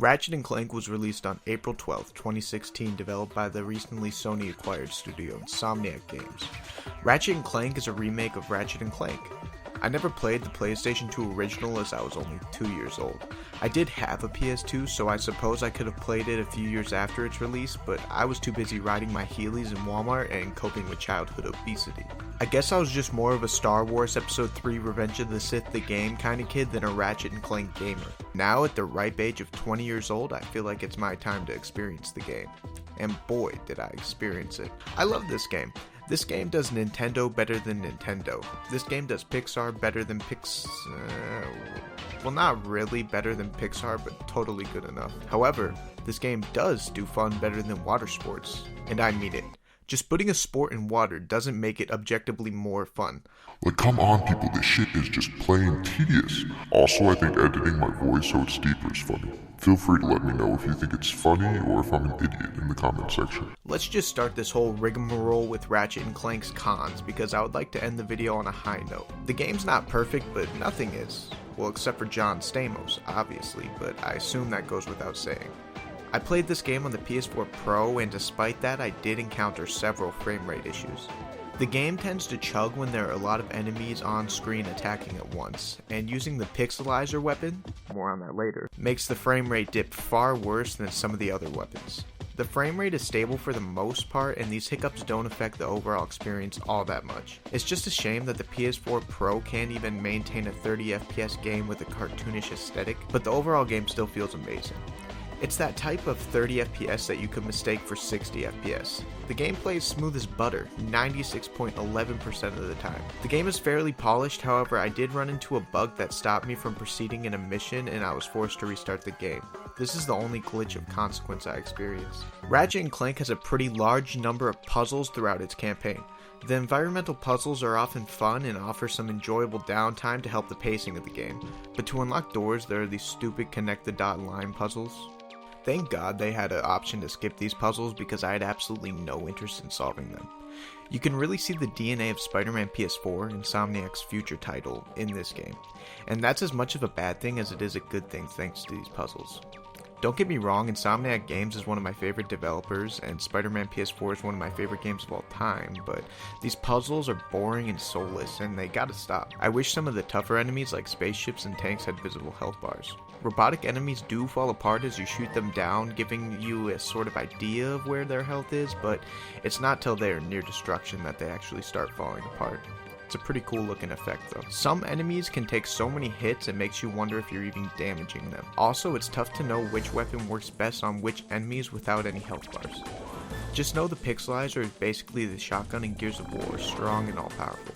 Ratchet & Clank was released on April 12, 2016, developed by the recently Sony-acquired studio Insomniac Games. Ratchet & Clank is a remake of Ratchet & Clank. I never played the PlayStation 2 original as I was only 2 years old. I did have a PS2, so I suppose I could have played it a few years after its release, but I was too busy riding my Heelys in Walmart and coping with childhood obesity. I guess I was just more of a Star Wars Episode 3 Revenge of the Sith the game kind of kid than a Ratchet & Clank gamer. Now at the ripe age of 20 years old, I feel like it's my time to experience the game. And boy, did I experience it. I love this game. This game does Nintendo better than Nintendo. This game does Pixar better than well, not really better than Pixar, but totally good enough. However, this game does do fun better than water sports. And I mean it. Just putting a sport in water doesn't make it objectively more fun. Like, come on people, this shit is just plain tedious. Also, I think editing my voice so it's deeper is funny. Feel free to let me know if you think it's funny or if I'm an idiot in the comment section. Let's just start this whole rigmarole with Ratchet & Clank's cons, because I would like to end the video on a high note. The game's not perfect, but nothing is. Well, except for John Stamos, obviously, but I assume that goes without saying. I played this game on the PS4 Pro, and despite that, I did encounter several frame rate issues. The game tends to chug when there are a lot of enemies on screen attacking at once, and using the pixelizer weapon, more on that later, makes the frame rate dip far worse than some of the other weapons. The frame rate is stable for the most part, and these hiccups don't affect the overall experience all that much. It's just a shame that the PS4 Pro can't even maintain a 30 FPS game with a cartoonish aesthetic, but the overall game still feels amazing. It's that type of 30 FPS that you could mistake for 60 FPS. The gameplay is smooth as butter, 96.11% of the time. The game is fairly polished, however I did run into a bug that stopped me from proceeding in a mission and I was forced to restart the game. This is the only glitch of consequence I experienced. Ratchet & Clank has a pretty large number of puzzles throughout its campaign. The environmental puzzles are often fun and offer some enjoyable downtime to help the pacing of the game, but to unlock doors there are these stupid connect the dot line puzzles. Thank God they had an option to skip these puzzles because I had absolutely no interest in solving them. You can really see the DNA of Spider-Man PS4, Insomniac's future title, in this game, and that's as much of a bad thing as it is a good thing thanks to these puzzles. Don't get me wrong, Insomniac Games is one of my favorite developers, and Spider-Man PS4 is one of my favorite games of all time, but these puzzles are boring and soulless, and they gotta stop. I wish some of the tougher enemies like spaceships and tanks had visible health bars. Robotic enemies do fall apart as you shoot them down, giving you a sort of idea of where their health is, but it's not till they are near destruction that they actually start falling apart. It's a pretty cool looking effect though. Some enemies can take so many hits it makes you wonder if you're even damaging them. Also, it's tough to know which weapon works best on which enemies without any health bars. Just know the pixelizer is basically the shotgun in Gears of War, strong and all powerful.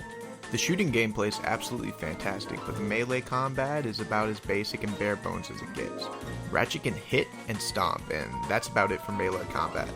The shooting gameplay is absolutely fantastic, but the melee combat is about as basic and bare bones as it gets. Ratchet can hit and stomp, and that's about it for melee combat.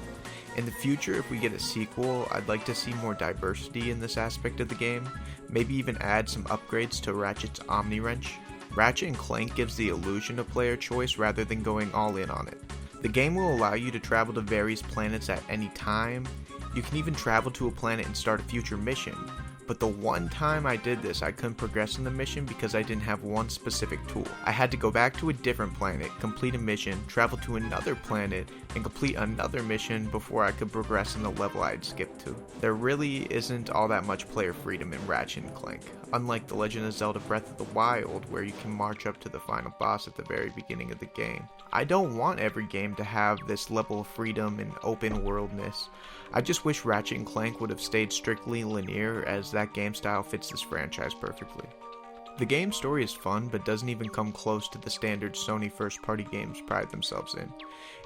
In the future, if we get a sequel, I'd like to see more diversity in this aspect of the game, maybe even add some upgrades to Ratchet's Omni Wrench. Ratchet & Clank gives the illusion of player choice rather than going all in on it. The game will allow you to travel to various planets at any time. You can even travel to a planet and start a future mission. But the one time I did this, I couldn't progress in the mission because I didn't have one specific tool. I had to go back to a different planet, complete a mission, travel to another planet, and complete another mission before I could progress in the level I had skipped to. There really isn't all that much player freedom in Ratchet & Clank, unlike The Legend of Zelda Breath of the Wild, where you can march up to the final boss at the very beginning of the game. I don't want every game to have this level of freedom and open worldness. I just wish Ratchet & Clank would have stayed strictly linear, as that game style fits this franchise perfectly. The game's story is fun, but doesn't even come close to the standard Sony first-party games pride themselves in.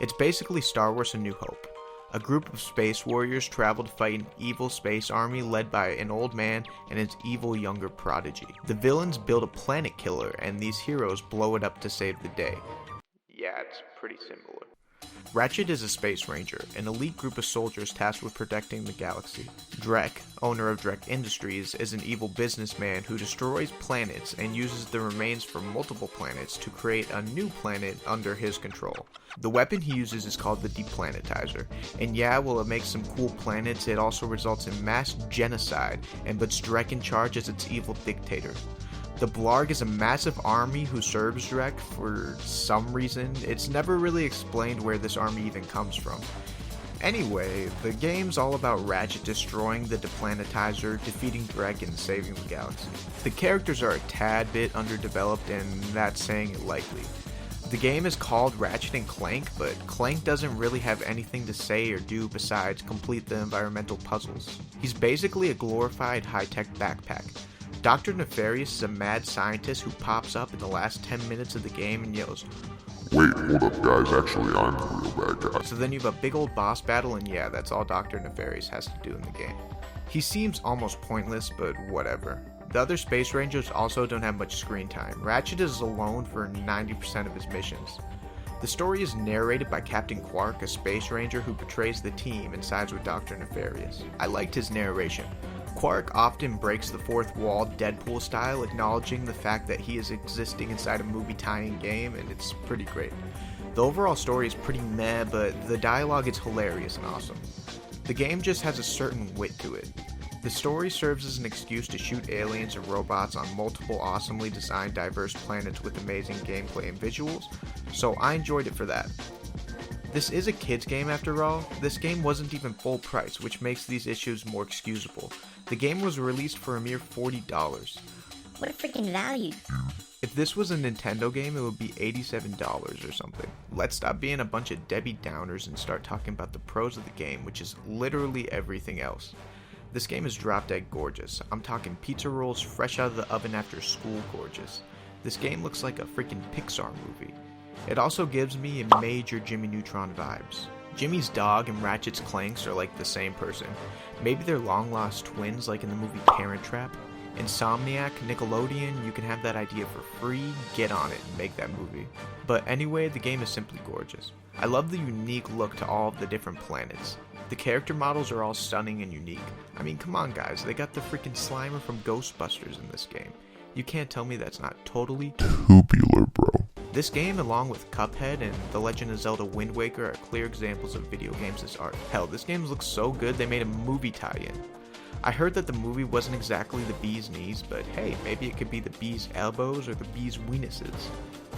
It's basically Star Wars: A New Hope. A group of space warriors travel to fight an evil space army led by an old man and his evil younger prodigy. The villains build a planet killer, and these heroes blow it up to save the day. Yeah, it's pretty similar. Ratchet is a space ranger, an elite group of soldiers tasked with protecting the galaxy. Drek, owner of Drek Industries, is an evil businessman who destroys planets and uses the remains from multiple planets to create a new planet under his control. The weapon he uses is called the Deplanetizer, and yeah, while it makes some cool planets, it also results in mass genocide and puts Drek in charge as its evil dictator. The Blarg is a massive army who serves Drek for some reason. It's never really explained where this army even comes from. Anyway, the game's all about Ratchet destroying the Deplanetizer, defeating Drek, and saving the galaxy. The characters are a tad bit underdeveloped, and that's saying it lightly. The game is called Ratchet & Clank, but Clank doesn't really have anything to say or do besides complete the environmental puzzles. He's basically a glorified high-tech backpack. Dr. Nefarious is a mad scientist who pops up in the last 10 minutes of the game and yells, "Wait, hold up guys, actually I'm the real bad guy." So then you have a big old boss battle, and yeah, that's all Dr. Nefarious has to do in the game. He seems almost pointless, but whatever. The other Space Rangers also don't have much screen time. Ratchet is alone for 90% of his missions. The story is narrated by Captain Quark, a Space Ranger who betrays the team and sides with Dr. Nefarious. I liked his narration. Quark often breaks the fourth wall Deadpool style, acknowledging the fact that he is existing inside a movie tie-in game, and it's pretty great. The overall story is pretty meh, but the dialogue is hilarious and awesome. The game just has a certain wit to it. The story serves as an excuse to shoot aliens and robots on multiple awesomely designed diverse planets with amazing gameplay and visuals, so I enjoyed it for that. This is a kids game after all. This game wasn't even full price, which makes these issues more excusable. The game was released for a mere $40. What a freaking value. If this was a Nintendo game, it would be $87 or something. Let's stop being a bunch of Debbie Downers and start talking about the pros of the game, which is literally everything else. This game is drop dead gorgeous. I'm talking pizza rolls fresh out of the oven after school gorgeous. This game looks like a freaking Pixar movie. It also gives me major Jimmy Neutron vibes. Jimmy's dog and Ratchet's Clanks are like the same person. Maybe they're long lost twins like in the movie Parent Trap. Insomniac, Nickelodeon, you can have that idea for free, get on it and make that movie. But anyway, the game is simply gorgeous. I love the unique look to all of the different planets. The character models are all stunning and unique. I mean, come on guys, they got the freaking Slimer from Ghostbusters in this game. You can't tell me that's not totally tubular, bro. This game, along with Cuphead and The Legend of Zelda Wind Waker, are clear examples of video games as art. Hell, this game looks so good they made a movie tie-in. I heard that the movie wasn't exactly the bee's knees, but hey, maybe it could be the bee's elbows or the bee's weenuses.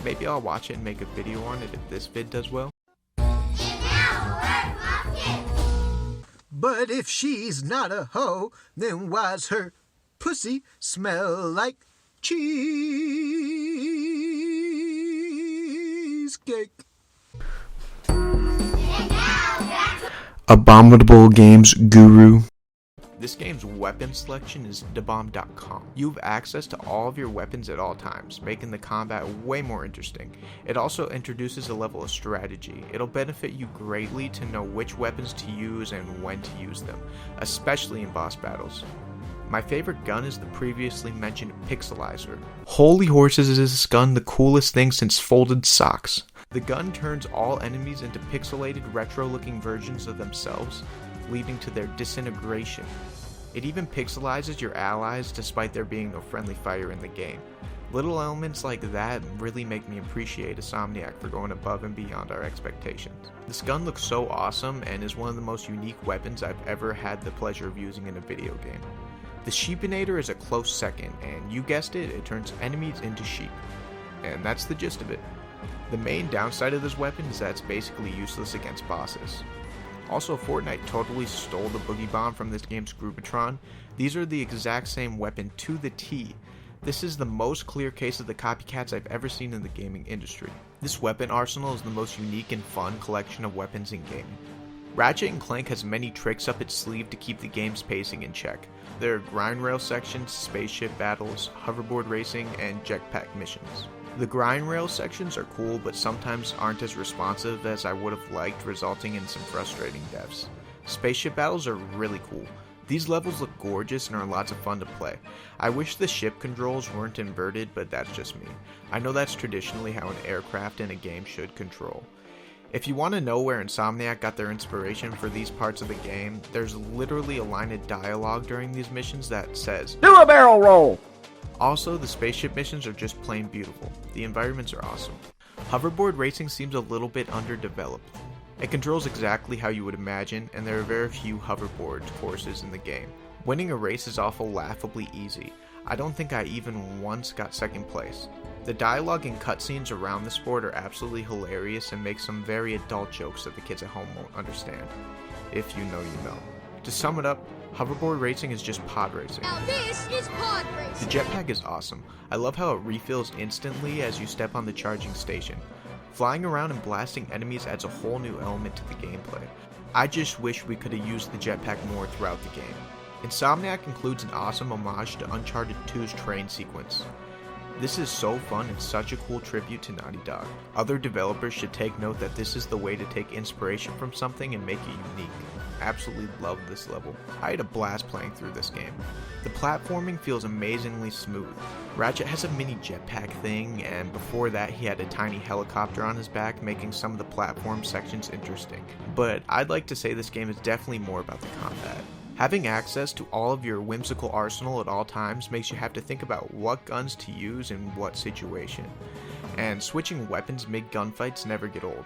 Maybe I'll watch it and make a video on it if this vid does well. But if she's not a hoe, then why's her pussy smell like cheesecake? Abominable Games Guru. This game's weapon selection is dabomb.com. You have access to all of your weapons at all times, making the combat way more interesting. It also introduces a level of strategy. It'll benefit you greatly to know which weapons to use and when to use them, especially in boss battles. My favorite gun is the previously mentioned Pixelizer. Holy horses, is this gun the coolest thing since folded socks. The gun turns all enemies into pixelated retro-looking versions of themselves, leading to their disintegration. It even pixelizes your allies despite there being no friendly fire in the game. Little elements like that really make me appreciate Insomniac for going above and beyond our expectations. This gun looks so awesome and is one of the most unique weapons I've ever had the pleasure of using in a video game. The Sheepinator is a close second, and you guessed it, it turns enemies into sheep. And that's the gist of it. The main downside of this weapon is that it's basically useless against bosses. Also, Fortnite totally stole the Boogie Bomb from this game's Groovatron. These are the exact same weapon to the T. This is the most clear case of the copycats I've ever seen in the gaming industry. This weapon arsenal is the most unique and fun collection of weapons in gaming. Ratchet & Clank has many tricks up its sleeve to keep the game's pacing in check. There are grind rail sections, spaceship battles, hoverboard racing, and jetpack missions. The grind rail sections are cool, but sometimes aren't as responsive as I would have liked, resulting in some frustrating deaths. Spaceship battles are really cool. These levels look gorgeous and are lots of fun to play. I wish the ship controls weren't inverted, but that's just me. I know that's traditionally how an aircraft in a game should control. If you want to know where Insomniac got their inspiration for these parts of the game, there's literally a line of dialogue during these missions that says, "Do a barrel roll!" Also, the spaceship missions are just plain beautiful. The environments are awesome. Hoverboard racing seems a little bit underdeveloped. It controls exactly how you would imagine, and there are very few hoverboard courses in the game. Winning a race is awful laughably easy. I don't think I even once got second place. The dialogue and cutscenes around the sport are absolutely hilarious and make some very adult jokes that the kids at home won't understand. If you know, you know. To sum it up, hoverboard racing is just pod racing. Now this is pod racing. The jetpack is awesome. I love how it refills instantly as you step on the charging station. Flying around and blasting enemies adds a whole new element to the gameplay. I just wish we could have used the jetpack more throughout the game. Insomniac includes an awesome homage to Uncharted 2's train sequence. This is so fun and such a cool tribute to Naughty Dog. Other developers should take note that this is the way to take inspiration from something and make it unique. Absolutely love this level. I had a blast playing through this game. The platforming feels amazingly smooth. Ratchet has a mini jetpack thing, and before that he had a tiny helicopter on his back, making some of the platform sections interesting. But I'd like to say this game is definitely more about the combat. Having access to all of your whimsical arsenal at all times makes you have to think about what guns to use in what situation. And switching weapons mid gunfights never get old.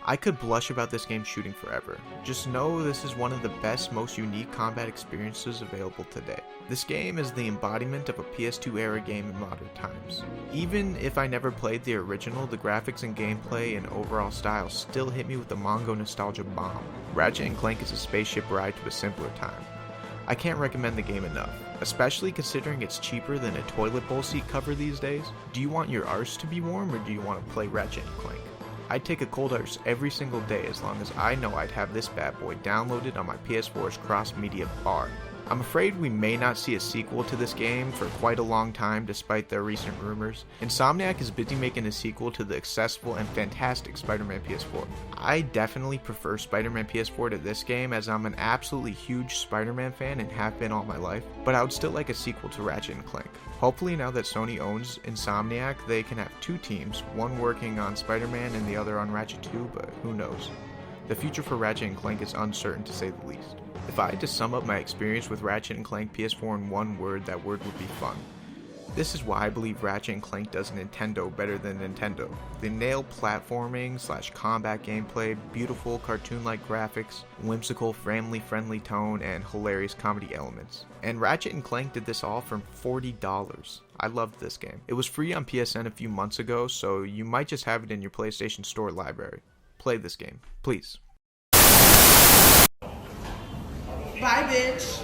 I could blush about this game shooting forever. Just know this is one of the best, most unique combat experiences available today. This game is the embodiment of a PS2 era game in modern times. Even if I never played the original, the graphics and gameplay and overall style still hit me with the Mongo nostalgia bomb. Ratchet & Clank is a spaceship ride to a simpler time. I can't recommend the game enough, especially considering it's cheaper than a toilet bowl seat cover these days. Do you want your arse to be warm, or do you want to play Ratchet & Clank? I'd take a cold arse every single day as long as I know I'd have this bad boy downloaded on my PS4's cross-media bar. I'm afraid we may not see a sequel to this game for quite a long time despite their recent rumors. Insomniac is busy making a sequel to the accessible and fantastic Spider-Man PS4. I definitely prefer Spider-Man PS4 to this game, as I'm an absolutely huge Spider-Man fan and have been all my life, but I would still like a sequel to Ratchet & Clank. Hopefully now that Sony owns Insomniac, they can have two teams, one working on Spider-Man and the other on Ratchet 2, but who knows. The future for Ratchet & Clank is uncertain to say the least. If I had to sum up my experience with Ratchet & Clank PS4 in one word, that word would be fun. This is why I believe Ratchet & Clank does Nintendo better than Nintendo. They nail platforming / combat gameplay, beautiful cartoon-like graphics, whimsical family-friendly tone, and hilarious comedy elements. And Ratchet & Clank did this all for $40. I loved this game. It was free on PSN a few months ago, so you might just have it in your PlayStation Store library. Play this game, please. Bye, bitch.